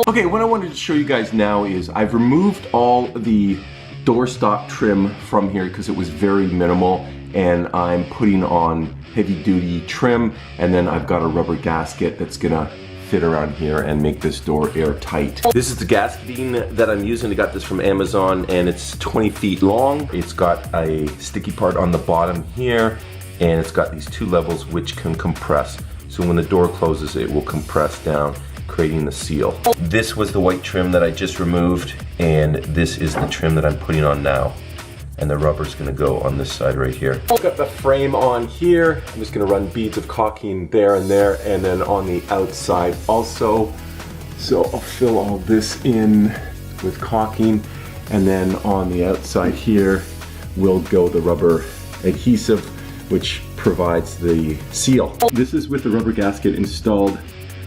Okay, what I wanted to show you guys now is I've removed all the doorstop trim from here because it was very minimal, and I'm putting on heavy duty trim, and then I've got a rubber gasket that's gonna fit around here and make this door airtight. This is the gasketing that I'm using. I got this from Amazon and it's 20 feet long. It's got a sticky part on the bottom here, and it's got these two levels which can compress. So when the door closes, it will compress down, creating the seal. This was the white trim that I just removed, and this is the trim that I'm putting on now. And the rubber's gonna go on this side right here. I've got the frame on here. I'm just gonna run beads of caulking there, and then on the outside also. So I'll fill all this in with caulking, and then on the outside here will go the rubber adhesive, which provides the seal. This is with the rubber gasket installed.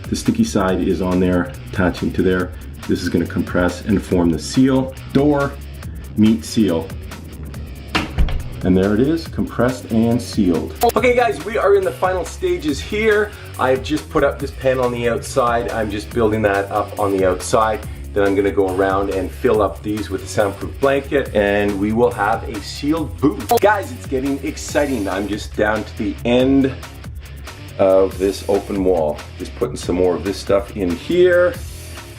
The sticky side is on there, attaching to there. This is gonna compress and form the seal. Door, meet seal. And there it is, compressed and sealed. Okay guys, we are in the final stages here. I've just put up this panel on the outside. I'm just building that up on the outside. Then I'm gonna go around and fill up these with a soundproof blanket, and we will have a sealed booth. Guys, it's getting exciting. I'm just down to the end of this open wall. Just putting some more of this stuff in here,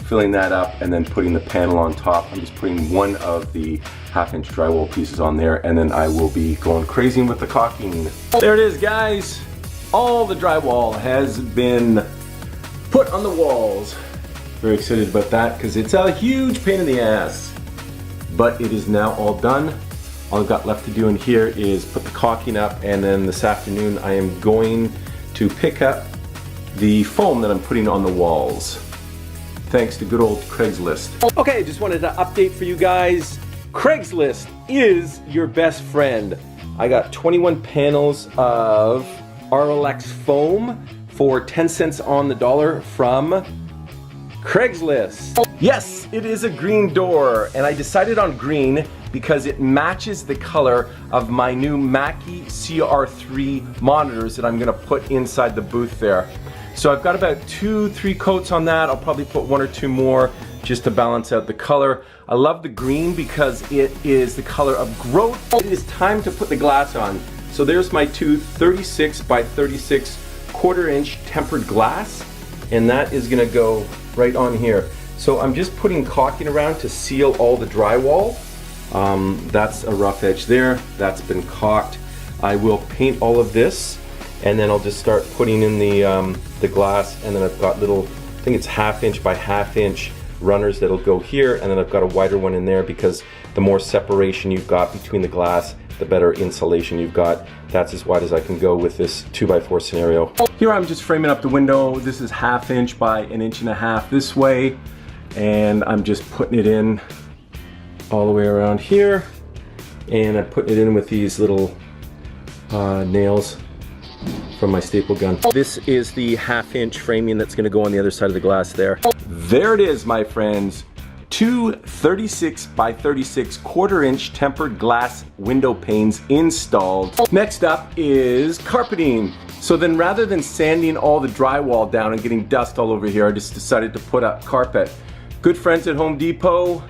filling that up, and then putting the panel on top. I'm just putting one of the 1/2-inch drywall pieces on there, and then I will be going crazy with the caulking. There it is, guys. All the drywall has been put on the walls. Very excited about that because it's a huge pain in the ass. But it is now all done. All I've got left to do in here is put the caulking up, and then this afternoon I am going to pick up the foam that I'm putting on the walls. Thanks to good old Craigslist. Okay, just wanted to update for you guys. Craigslist is your best friend. I got 21 panels of RLX foam for 10 cents on the dollar from Craigslist. Yes, it is a green door, and I decided on green because it matches the color of my new Mackie CR3 monitors that I'm gonna put inside the booth there. So I've got about 2-3 coats on that. I'll probably put 1 or 2 more just to balance out the color. I love the green because it is the color of growth. It is time to put the glass on. So there's my two 36 by 36 1/4-inch tempered glass, and that is gonna go right on here. So I'm just putting caulking around to seal all the drywall. That's a rough edge there. That's been caulked. I will paint all of this, and then I'll just start putting in the glass, and then I've got little, I think it's 1/2-inch by 1/2-inch runners that'll go here, and then I've got a wider one in there because the more separation you've got between the glass, the better insulation you've got. That's as wide as I can go with this 2x4 scenario. Here I'm just framing up the window. This is 1/2-inch by 1.5 inches this way, and I'm just putting it in all the way around here, and I'm putting it in with these little nails from my staple gun. This is the 1/2-inch framing that's gonna go on the other side of the glass there. There it is, my friends. Two 36 by 36 1/4-inch tempered glass window panes installed. Next up is carpeting. So then rather than sanding all the drywall down and getting dust all over here, I just decided to put up carpet. Good friends at Home Depot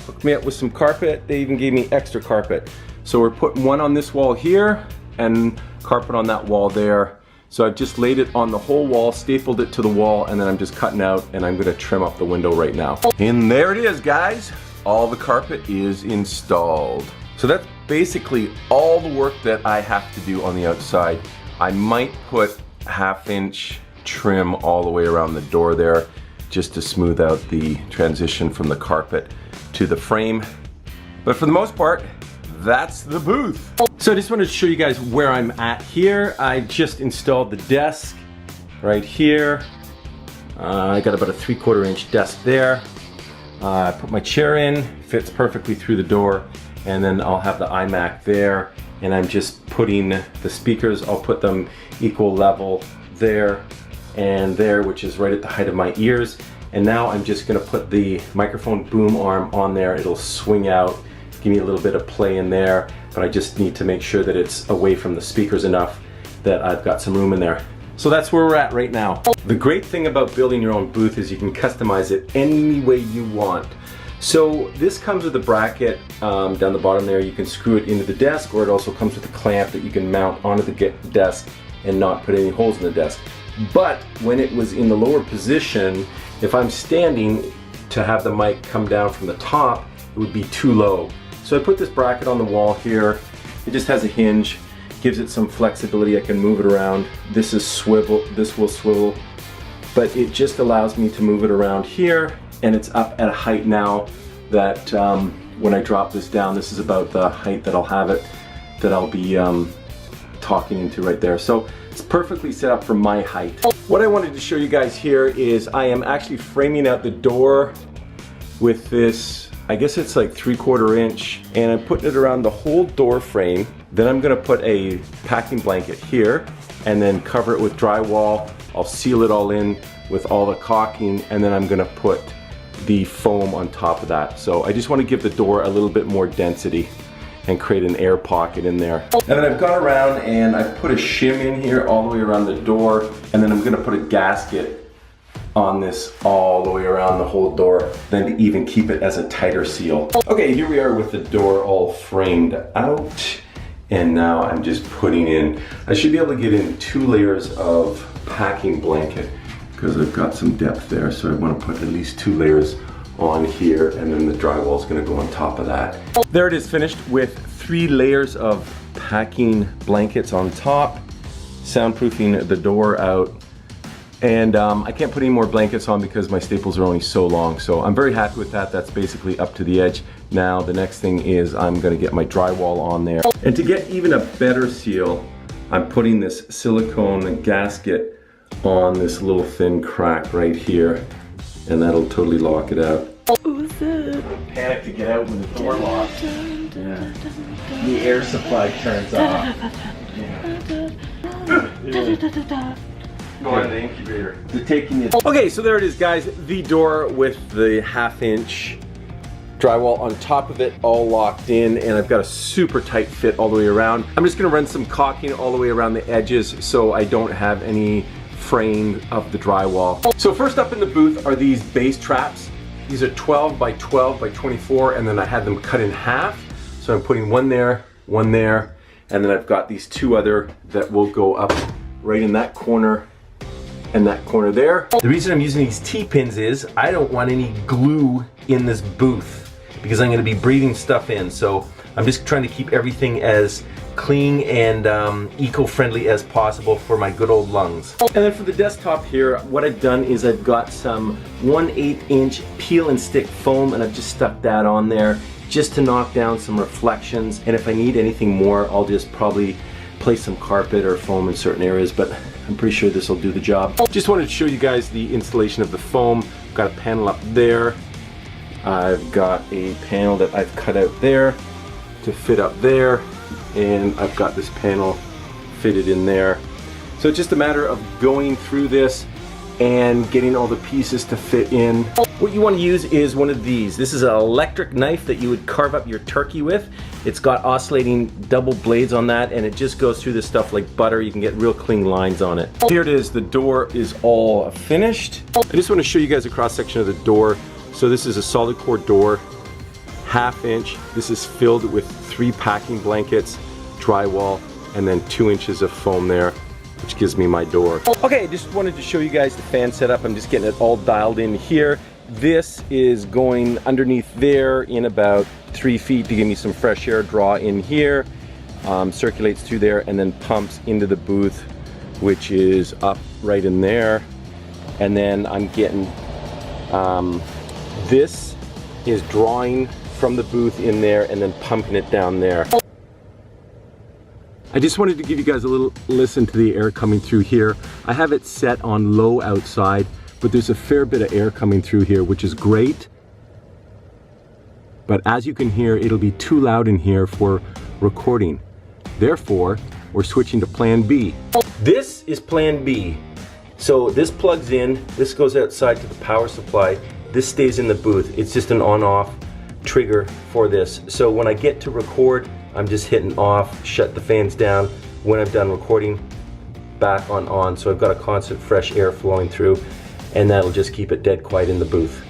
hooked me up with some carpet. They even gave me extra carpet. So we're putting one on this wall here and carpet on that wall there. So I've just laid it on the whole wall, stapled it to the wall, and then I'm just cutting out, and I'm gonna trim up the window right now. And there it is, guys. All the carpet is installed. So that's basically all the work that I have to do on the outside. I might put 1/2-inch trim all the way around the door there just to smooth out the transition from the carpet to the frame. But for the most part, that's the booth. So I just wanted to show you guys where I'm at here. I just installed the desk right here. I got about a 3/4-inch desk there. I put my chair in, fits perfectly through the door, and then I'll have the iMac there, and I'm just putting the speakers, I'll put them equal level there and there, which is right at the height of my ears. And now I'm just gonna put the microphone boom arm on there. It'll swing out, give me a little bit of play in there, but I just need to make sure that it's away from the speakers enough that I've got some room in there. So that's where we're at right now. The great thing about building your own booth is you can customize it any way you want. So this comes with a bracket down the bottom there. You can screw it into the desk, or it also comes with a clamp that you can mount onto the desk and not put any holes in the desk. But when it was in the lower position, if I'm standing to have the mic come down from the top, it would be too low. So I put this bracket on the wall here. It just has a hinge, gives it some flexibility. I can move it around. This is swivel, this will swivel, but it just allows me to move it around here, and it's up at a height now that when I drop this down, this is about the height that I'll have it, that I'll be talking into right there. So it's perfectly set up for my height. What I wanted to show you guys here is I am actually framing out the door with this, I guess it's like 3/4 inch, and I'm putting it around the whole door frame. Then I'm gonna put a packing blanket here and then cover it with drywall. I'll seal it all in with all the caulking, and then I'm gonna put the foam on top of that. So I just want to give the door a little bit more density and create an air pocket in there. And then I've gone around and I've put a shim in here all the way around the door, and then I'm gonna put a gasket on this all the way around the whole door, then to even keep it as a tighter seal. Okay, here we are with the door all framed out, and now I'm just putting in, I should be able to get in 2 layers of packing blanket because I've got some depth there, so I want to put at least 2 layers on here, and then the drywall is going to go on top of that. There it is, finished with 3 layers of packing blankets on top, soundproofing the door out, and I can't put any more blankets on because my staples are only so long, so I'm very happy with that. That's basically up to the edge. Now the next thing is I'm going to get my drywall on there, and to get even a better seal, I'm putting this silicone gasket on this little thin crack right here, and that'll totally lock it out. Panic to get out when the door locks. Yeah. The air supply turns off. Yeah. Going to the incubator. They're taking it. Okay, so there it is, guys. The door with the 1/2 inch drywall on top of it, all locked in, and I've got a super tight fit all the way around. I'm just gonna run some caulking all the way around the edges so I don't have any fraying of the drywall. So first up in the booth are these base traps. These are 12 by 12 by 24, and then I had them cut in half. So I'm putting one there, and then I've got these 2 other that will go up right in that corner and that corner there. The reason I'm using these T-pins is I don't want any glue in this booth because I'm going to be breathing stuff in. So I'm just trying to keep everything as clean and eco-friendly as possible for my good old lungs. And then for the desktop here, what I've done is I've got some 1/8 inch peel and stick foam, and I've just stuck that on there just to knock down some reflections. And if I need anything more, I'll just probably place some carpet or foam in certain areas, but I'm pretty sure this will do the job. Just wanted to show you guys the installation of the foam. I've got a panel up there. I've got a panel that I've cut out there to fit up there, and I've got this panel fitted in there. So it's just a matter of going through this and getting all the pieces to fit in. What you want to use is one of these. This is an electric knife that you would carve up your turkey with. It's got oscillating double blades on that, and it just goes through this stuff like butter. You can get real clean lines on it. Here it is. The door is all finished. I just want to show you guys a cross section of the door. So this is a solid core door, 1/2 inch. This is filled with 3 packing blankets, drywall, and then 2 inches of foam there, which gives me my door. Okay, just wanted to show you guys the fan setup. I'm just getting it all dialed in here. This is going underneath there in about 3 feet to give me some fresh air draw in here. Circulates through there and then pumps into the booth, which is up right in there. And then I'm getting, this is drawing from the booth in there and then pumping it down there. I just wanted to give you guys a little listen to the air coming through here. I have it set on low outside, but there's a fair bit of air coming through here, which is great. But as you can hear, it'll be too loud in here for recording. Therefore, we're switching to plan B. This is plan B. So this plugs in, this goes outside to the power supply, this stays in the booth. It's just an on-off trigger for this. So when I get to record, I'm just hitting off, shut the fans down. When I'm done recording, back on, so I've got a constant fresh air flowing through, and that'll just keep it dead quiet in the booth.